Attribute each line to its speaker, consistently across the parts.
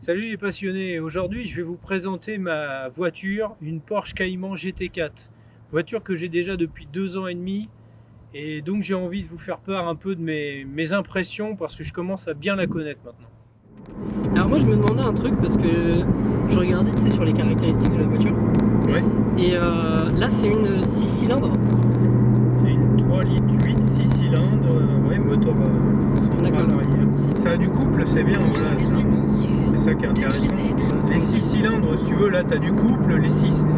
Speaker 1: Salut les passionnés, aujourd'hui je vais vous présenter ma voiture, une Porsche Cayman GT4. Voiture que j'ai déjà depuis 2 ans et demi et donc j'ai envie de vous faire part un peu de mes impressions parce que je commence à bien la connaître maintenant.
Speaker 2: Alors moi je me demandais un truc parce que je regardais sur les caractéristiques de la voiture.
Speaker 1: Ouais.
Speaker 2: Et là c'est une 6 cylindres.
Speaker 1: C'est une 3 litres 8, 6 cylindres, ouais, moteur central arrière. Ça a du couple, c'est bien, voilà, c'est ça qui est intéressant. Les 6 cylindres, si tu veux, là tu as du couple,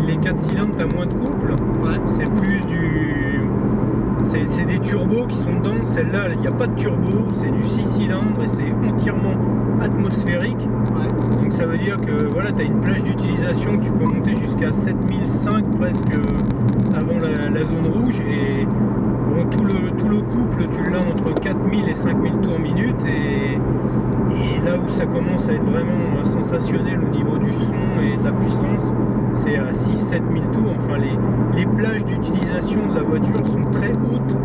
Speaker 1: les 4 cylindres tu as moins de couple.
Speaker 2: Ouais.
Speaker 1: C'est plus du... C'est des turbos qui sont dedans. Celle-là, il n'y a pas de turbo, c'est du 6 cylindres et c'est entièrement atmosphérique.
Speaker 2: Ouais.
Speaker 1: Donc ça veut dire que voilà, tu as une plage d'utilisation que tu peux monter jusqu'à 7005 presque avant la zone rouge. Et bon, tout le couple, tu l'as entre 4000 et 5000 tours minute. Et là où ça commence à être vraiment sensationnel au niveau du son et de la puissance, c'est à 6-7 000 tours. Enfin, les plages d'utilisation de la voiture sont très hautes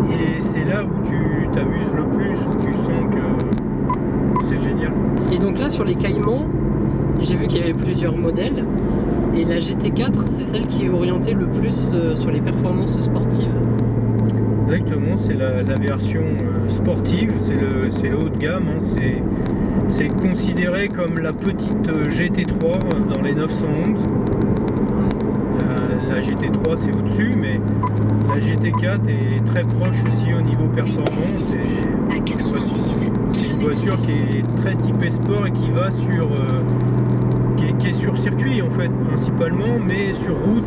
Speaker 1: et c'est là où tu t'amuses le plus, où tu sens que c'est génial.
Speaker 2: Et donc là sur les Caïmans, j'ai vu qu'il y avait plusieurs modèles et la GT4 c'est celle qui est orientée le plus sur les performances sportives.
Speaker 1: Exactement, c'est la version sportive, c'est le haut de gamme, hein, c'est considéré comme la petite GT3 dans les 911. La GT3 c'est au-dessus, mais la GT4 est très proche aussi au niveau performance. C'est une voiture qui est très typée sport et qui va sur qui est sur circuit en fait principalement, mais sur route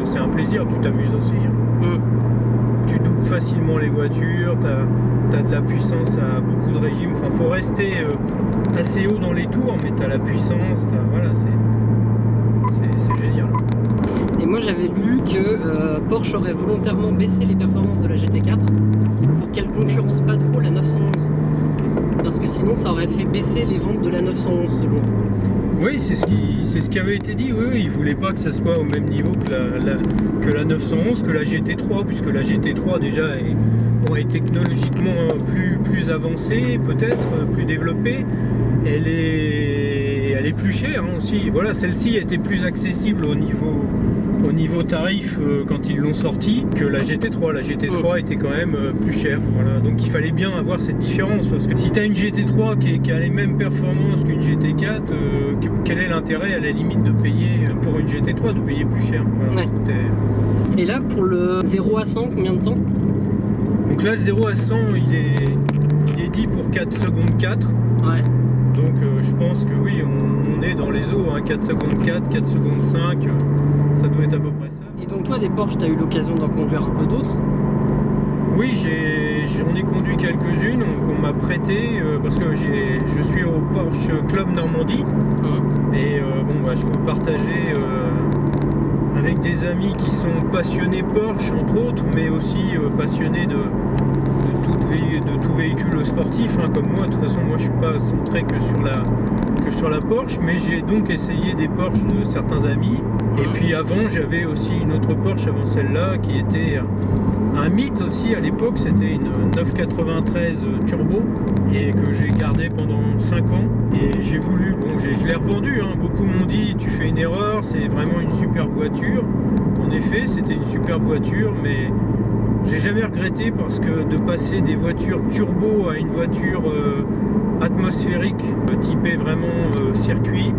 Speaker 1: c'est un plaisir, tu t'amuses aussi. Hein. Tu doubles facilement les voitures, tu as de la puissance à beaucoup de régimes. Enfin, faut rester assez haut dans les tours, mais tu as la puissance, voilà, c'est génial.
Speaker 2: Et moi j'avais lu que Porsche aurait volontairement baissé les performances de la GT4 pour qu'elle concurrence pas trop la 911. Parce que sinon ça aurait fait baisser les ventes de la 911 selon.
Speaker 1: Oui, c'est ce qui avait été dit. Oui, ils voulaient pas que ça soit au même niveau que la 911, que la GT3, puisque la GT3 déjà est technologiquement plus avancée, peut-être plus développée. Elle est plus chère hein, aussi. Voilà, celle-ci était plus accessible au niveau tarif quand ils l'ont sorti que la GT3. La GT3 était quand même plus chère. Voilà. Donc il fallait bien avoir cette différence parce que si tu as une GT3 qui a les mêmes performances qu'une GT4, quel est l'intérêt à la limite de payer pour une GT3 de payer plus cher voilà,
Speaker 2: ouais. Et là pour le 0 à 100, combien de temps?
Speaker 1: Donc là le 0 à 100 il est dit pour 4 secondes 4.
Speaker 2: Ouais.
Speaker 1: Donc je pense que oui, on est dans les eaux, hein, 4 secondes 4, 4 secondes 5, ça doit être à peu près ça.
Speaker 2: Et donc toi des Porsche, tu as eu l'occasion d'en conduire un peu d'autres?
Speaker 1: Oui, j'en ai conduit quelques-unes qu'on m'a prêtées parce que je suis au Porsche Club Normandie. Et bon, bah, je peux partager avec des amis qui sont passionnés Porsche entre autres, mais aussi passionnés de tout véhicule sportif hein, comme moi. De toute façon moi je suis pas centré que sur la Porsche, mais j'ai donc essayé des Porsche de certains amis. Et puis avant j'avais aussi une autre Porsche avant celle-là qui était un mythe aussi à l'époque, c'était une 993 turbo et que j'ai gardé pendant 5 ans et j'ai voulu, bon je l'ai revendu hein. Beaucoup m'ont dit tu fais une erreur, c'est vraiment une superbe voiture. En effet c'était une superbe voiture, mais j'ai jamais regretté parce que de passer des voitures turbo à une voiture atmosphérique typée vraiment circuit,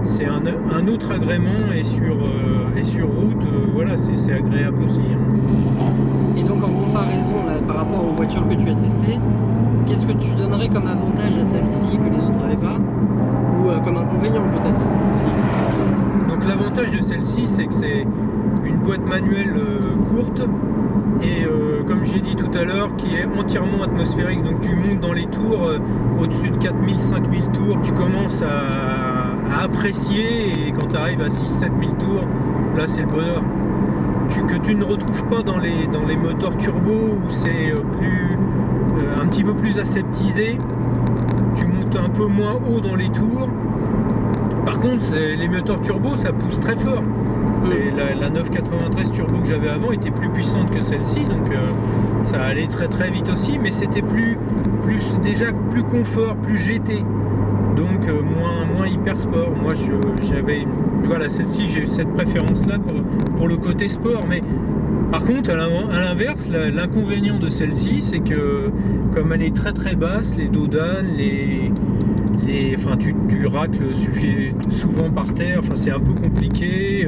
Speaker 1: c'est un autre agrément et sur route, voilà, c'est agréable aussi. Hein.
Speaker 2: Et donc en comparaison là, par rapport aux voitures que tu as testées, qu'est-ce que tu donnerais comme avantage à celle-ci que les autres n'avaient pas? Ou comme inconvénient peut-être aussi?
Speaker 1: Donc l'avantage de celle-ci c'est que c'est une boîte manuelle courte et comme j'ai dit tout à l'heure qui est entièrement atmosphérique, donc tu montes dans les tours au-dessus de 4000-5000 tours, tu commences à apprécier et quand tu arrives à 6-7 000 tours, là c'est le bonheur. Que tu ne retrouves pas dans les moteurs turbo où c'est un petit peu plus aseptisé, tu montes un peu moins haut dans les tours. Par contre les moteurs turbo ça pousse très fort. La 993 turbo que j'avais avant était plus puissante que celle-ci, donc ça allait très très vite aussi, mais c'était déjà plus confort, plus GT. donc moins hyper sport. Moi j'avais voilà, celle-ci, j'ai eu cette préférence là pour le côté sport, mais par contre à l'inverse, l'inconvénient de celle-ci, c'est que comme elle est très très basse, les dodanes, enfin tu racles souvent par terre, enfin c'est un peu compliqué,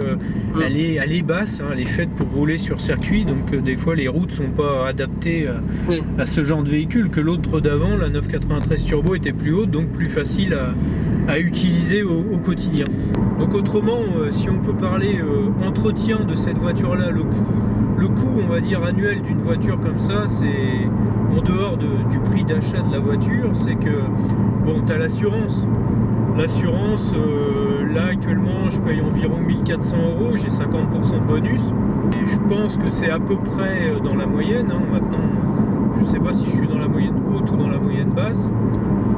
Speaker 1: elle est basse, hein, elle est faite pour rouler sur circuit, donc des fois les routes sont pas adaptées à ce genre de véhicule, que l'autre d'avant, la 993 Turbo, était plus haute, donc plus facile à utiliser au quotidien. Donc autrement, si on peut parler entretien de cette voiture là, le coût on va dire annuel d'une voiture comme ça, c'est en dehors du prix d'achat de la voiture, c'est que bon, tu as l'assurance, là actuellement je paye environ 1400 €, j'ai 50% de bonus, et je pense que c'est à peu près dans la moyenne, hein. Maintenant je sais pas si je suis dans la moyenne haute ou dans la moyenne basse.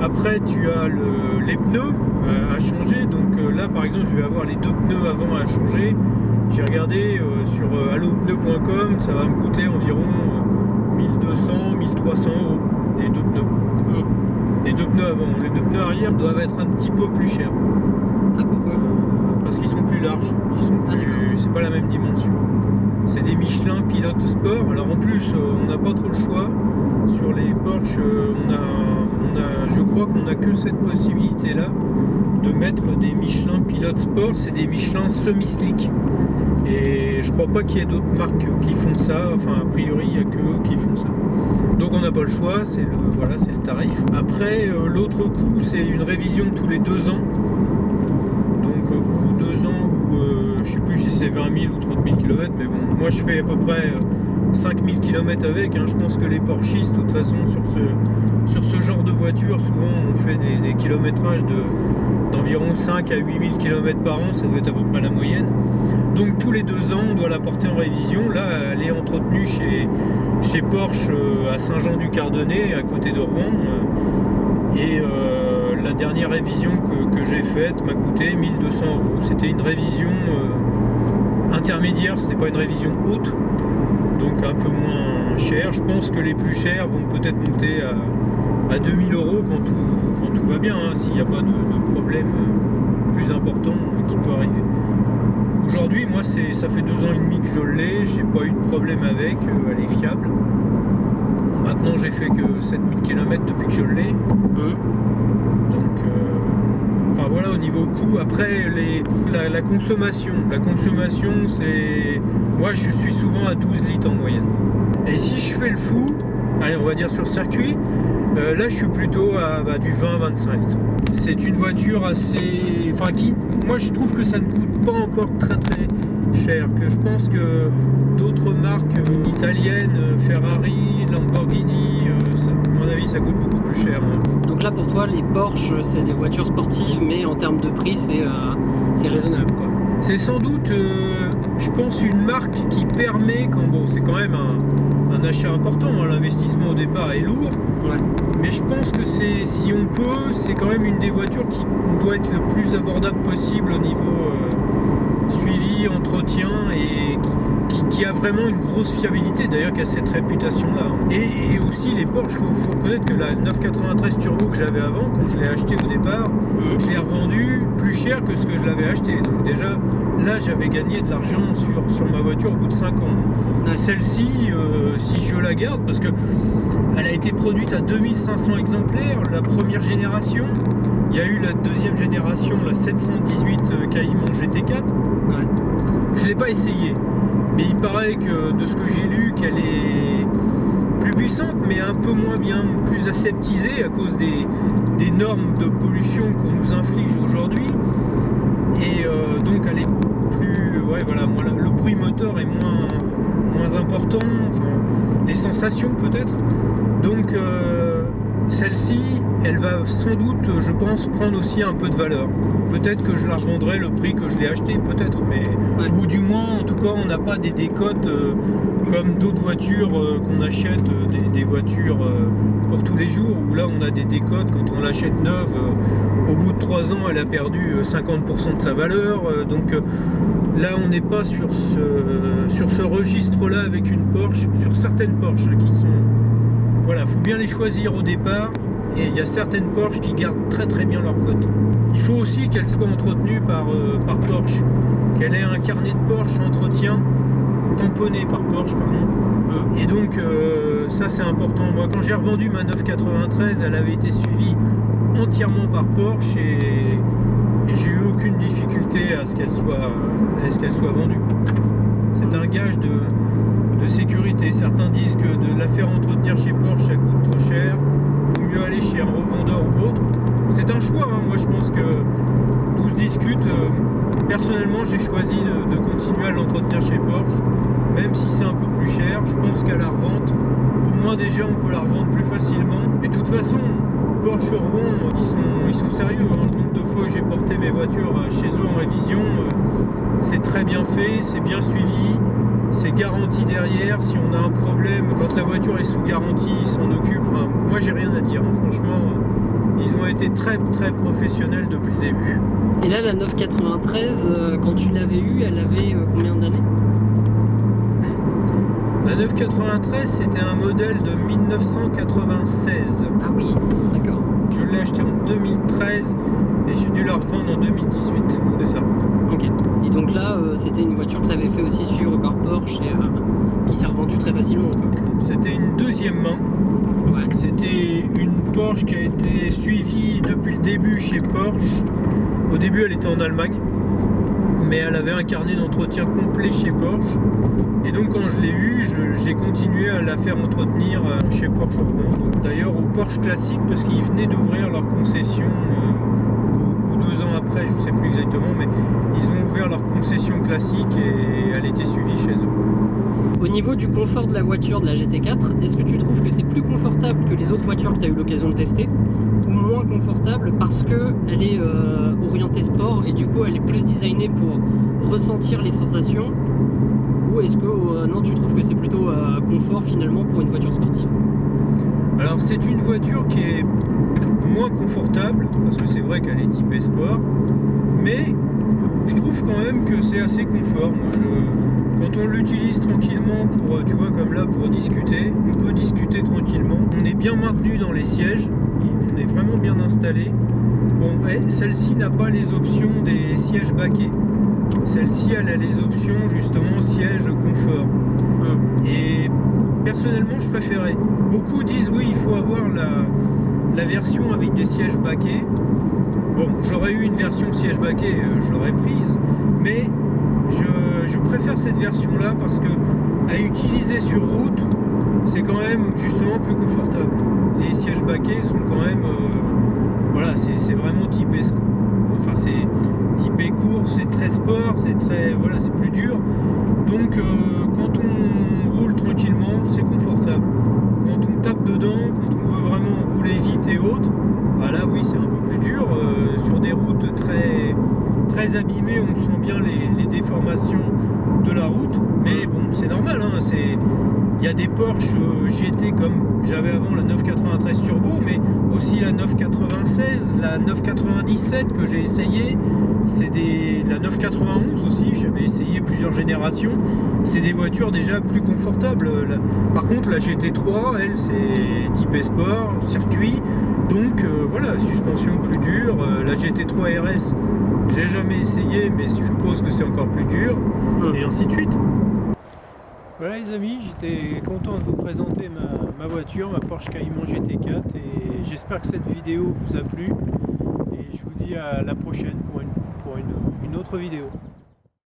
Speaker 1: Après tu as les pneus à changer, donc là par exemple je vais avoir les 2 pneus avant à changer. J'ai regardé sur allopneu.com, ça va me coûter environ 1200-1300 € les 2 pneus. Les 2 pneus avant, les 2 pneus arrière doivent être un petit peu plus chers.
Speaker 2: Ah, pourquoi ?
Speaker 1: Parce qu'ils sont plus larges, c'est pas la même dimension. C'est des Michelin Pilote Sport. Alors en plus, on n'a pas trop le choix. Sur les Porsche, je crois qu'on n'a que cette possibilité-là de mettre des Michelin Pilote Sport. C'est des Michelin semi-slick. Et je crois pas qu'il y ait d'autres marques qui font ça. Enfin, a priori, il n'y a que eux qui font ça. Donc on n'a pas le choix, c'est le tarif. Après, l'autre coût, c'est une révision tous les 2 ans. Donc, ou 2 ans, ou je sais plus si c'est 20 000 ou 30 000 km, mais bon, moi je fais à peu près 5 000 km avec. Hein. Je pense que les Porschistes, de toute façon, sur ce genre de voiture, souvent on fait des kilométrages d'environ 5 à 8 000 km par an, ça doit être à peu près la moyenne. Donc tous les 2 ans, on doit la porter en révision. Là, elle est entretenue chez Porsche à Saint-Jean-du-Cardonnet, à côté de Rouen. Et la dernière révision que j'ai faite m'a coûté 1200 €. C'était une révision intermédiaire, c'était pas une révision haute, donc un peu moins cher. Je pense que les plus chers vont peut-être monter à 2000 € quand tout va bien, hein, s'il n'y a pas de problème plus important qui peut arriver. Aujourd'hui, moi, ça fait 2 ans et demi que je l'ai, j'ai pas eu de problème avec, elle est fiable. Maintenant, j'ai fait que 7000 km depuis que je l'ai. Donc, enfin voilà, au niveau coût. Après, la consommation. La consommation, c'est... Moi, je suis souvent à 12 litres en moyenne. Et si je fais le fou, allez, on va dire sur circuit, là, je suis plutôt à du 20-25 litres. C'est une voiture assez... Enfin, moi, je trouve que ça ne coûte pas encore très très cher. Que je pense que d'autres marques italiennes, Ferrari, Lamborghini, à mon avis, ça coûte beaucoup plus cher. Hein.
Speaker 2: Donc là, pour toi, les Porsche, c'est des voitures sportives, mais en termes de prix, c'est raisonnable, quoi.
Speaker 1: C'est sans doute, je pense, une marque qui permet, c'est quand même un achat important, hein, l'investissement au départ est lourd,
Speaker 2: ouais. Mais
Speaker 1: je pense que si on peut, c'est quand même une des voitures qui doit être le plus abordable possible au niveau suivi, entretien, et qui a vraiment une grosse fiabilité, d'ailleurs qui a cette réputation-là. Et aussi les Porsche, il faut reconnaître que la 993 Turbo que j'avais avant, quand je l'ai acheté au départ, je l'ai revendu plus cher que ce que je l'avais acheté. Donc déjà, là j'avais gagné de l'argent sur ma voiture au bout de 5 ans. Ouais. Celle-ci, si je la garde, parce que elle a été produite à 2500 exemplaires, la première génération. Il y a eu la deuxième génération, la 718 Cayman GT4.
Speaker 2: Ouais.
Speaker 1: Je ne l'ai pas essayé. Mais il paraît que, de ce que j'ai lu, qu'elle est plus puissante, mais un peu moins bien, plus aseptisée à cause des normes de pollution qu'on nous inflige aujourd'hui. Et donc elle est plus... Ouais, voilà, le bruit moteur est moins important, enfin, les sensations peut-être. Donc celle-ci, elle va sans doute, je pense, prendre aussi un peu de valeur. Peut-être que je la revendrai le prix que je l'ai acheté, peut-être, mais ouais. Ou du moins, en tout cas, on n'a pas des décotes comme d'autres voitures qu'on achète, des voitures pour tous les jours, où là, on a des décotes quand on l'achète neuve. Au bout de 3 ans, elle a perdu 50% de sa valeur. Donc là, on n'est pas sur ce registre-là avec une Porsche, sur certaines Porsche qui sont... Voilà, faut bien les choisir au départ. et il y a certaines Porsche qui gardent très très bien leur cote. Il faut aussi qu'elle soit entretenue par Porsche, qu'elle ait un carnet de Porsche entretien tamponné par Porsche, pardon. Et donc ça c'est important. Moi quand j'ai revendu ma 993, elle avait été suivie entièrement par Porsche et j'ai eu aucune difficulté à ce qu'elle soit vendue. C'est un gage de sécurité. Certains disent que de la faire entretenir chez Porsche ça coûte trop cher, il vaut mieux aller chez un revendeur ou autre. C'est un choix, hein. Moi je pense que tout se discute. Personnellement j'ai choisi de continuer à l'entretenir chez Porsche, même si c'est un peu plus cher. Je pense qu'à la revente, au moins déjà on peut la revendre plus facilement. Et de toute façon, Porsche Rouen, ils sont sérieux, hein. Le nombre de fois que j'ai porté mes voitures chez eux en révision, c'est très bien fait, c'est bien suivi, c'est garanti derrière. Si on a un problème, quand la voiture est sous garantie, ils s'en occupent. Enfin, moi j'ai rien à dire, hein. Franchement, ils ont été très très professionnels depuis le début.
Speaker 2: Et là, la 993, quand tu l'avais eue, elle avait combien d'années?
Speaker 1: La 993, c'était un modèle de 1996.
Speaker 2: Ah oui, d'accord.
Speaker 1: Je l'ai acheté en 2013 et j'ai dû la revendre en 2018, c'est ça.
Speaker 2: Ok. Et donc là, c'était une voiture que tu avais fait aussi suivre par Porsche et qui s'est revendue très facilement, quoi.
Speaker 1: C'était une deuxième main.
Speaker 2: Ouais.
Speaker 1: C'était une Porsche qui a été suivie depuis le début chez Porsche. Au début, elle était en Allemagne, mais elle avait un carnet d'entretien complet chez Porsche. Et donc quand je l'ai eue, j'ai continué à la faire entretenir chez Porsche Rouen. D'ailleurs au Porsche Classique, parce qu'ils venaient d'ouvrir leur concession, ou 2 ans après, je ne sais plus exactement, mais ils ont ouvert leur concession classique et elle était suivie chez eux.
Speaker 2: Au niveau du confort de la voiture de la GT4, est-ce que tu trouves que c'est plus confortable que les autres voitures que tu as eu l'occasion de tester, ou moins confortable parce qu'elle est orientée sport et du coup elle est plus designée pour ressentir les sensations? Ou est-ce que non, tu trouves que c'est plutôt confort finalement pour une voiture sportive?
Speaker 1: Alors c'est une voiture qui est moins confortable, parce que c'est vrai qu'elle est typée sport, mais je trouve quand même que c'est assez confort. Quand on l'utilise tranquillement pour, tu vois, comme là, pour discuter, on peut discuter tranquillement. On est bien maintenu dans les sièges, on est vraiment bien installé. Bon, celle-ci n'a pas les options des sièges baquets. Celle-ci, elle a les options justement siège confort. Et personnellement, je préférais. Beaucoup disent oui, il faut avoir la version avec des sièges baquets. Bon, j'aurais eu une version siège baquet, je l'aurais prise, mais je préfère cette version-là parce que à utiliser sur route, c'est quand même justement plus confortable. Les sièges baquets sont quand même, voilà, c'est vraiment typé. Enfin, c'est typé court, c'est très sport, c'est très, voilà, c'est plus dur. Donc, quand on roule tranquillement, c'est confortable. Quand on tape dedans, quand on veut vraiment rouler vite et autres, bah là, oui, c'est un peu plus dur. Sur des routes très abîmées, on sent bien les déformations de la route. Mais bon, c'est normal, hein, il y a des Porsche GT comme j'avais avant la 993 Turbo, mais aussi la 996, la 997 que j'ai essayé, la 991 aussi, j'avais essayé plusieurs générations. C'est des voitures déjà plus confortables. Par contre, la GT3, elle, c'est typé sport, circuit, donc voilà, suspension plus dure. La GT3 RS, j'ai jamais essayé, mais je suppose que c'est encore plus dur, et ainsi de suite. Voilà les amis, j'étais content de vous présenter ma voiture, ma Porsche Cayman GT4, et j'espère que cette vidéo vous a plu, et je vous dis à la prochaine pour une autre vidéo.